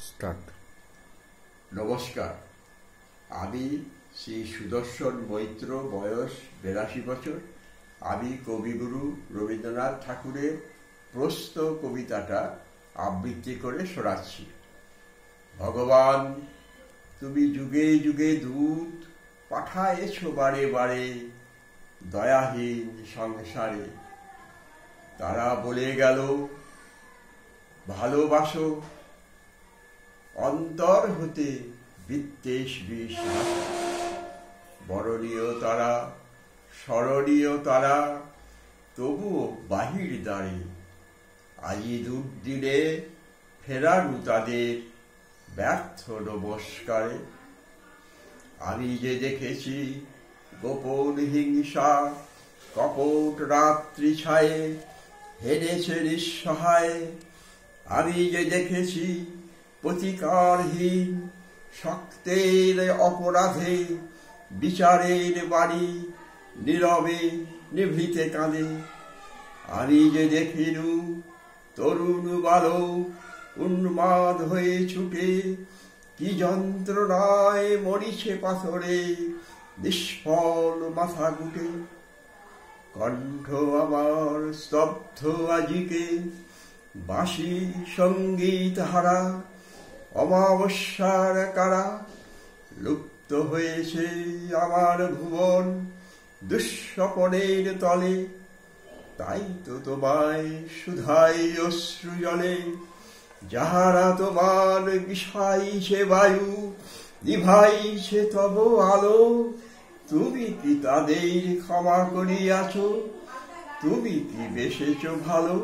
Start. নমস্কার, আমি শ্রী সুদর্শন মৈত্র, বয়স 82 বছর। আমি কবিগুরু রবীন্দ্রনাথ ঠাকুরের প্রস্ত কবিতাটা আবৃত্তি করে শোনাচ্ছি। ভগবান, তুমি যুগে যুগে দূত পাঠায়েছ বারে বারে দয়াহীন সংসারে। তারা বলে গেল ভালোবাসো, অন্তর হতে বিদ্বেষ বিশ্বাস। বরণীয় তারা, স্মরণীয় তারা, তবুও বাহির দ্বারে। আজি দুর্দিনে ফেরানু তাদের ব্যর্থ নমস্কারে। আমি যে দেখেছি গোপন হিংসা, কপট রাত্রি ছায়ে হেরেছে নিঃসহায়। আমি যে দেখেছি প্রতিকারহীন শক্তের অপরাধে বিচারের বাণী নীরবে নিভৃতে কাঁদে। আমি যে দেখিনু তরুণ বালক উন্মাদ হয়ে ছুটে কি যন্ত্রণায় মরিছে পাথরে নিষ্ফল মাথা গুটে। কণ্ঠ আমার স্তব্ধ আজিকে বাঁশি সঙ্গীত হারা, অমাবস্যার কারা। লুপ্ত হয়েছে আমার ভুবন দুঃস্বপনের তলে। তাই তো তোমায় শুধাই অশ্রু জলে, যাহারা তোমার বিষাইছে বায়ু নিভাইছে তব আলো। তুমি কি তাদের ক্ষমা করিয়াছ? তুমি কি বেসেছ ভালো?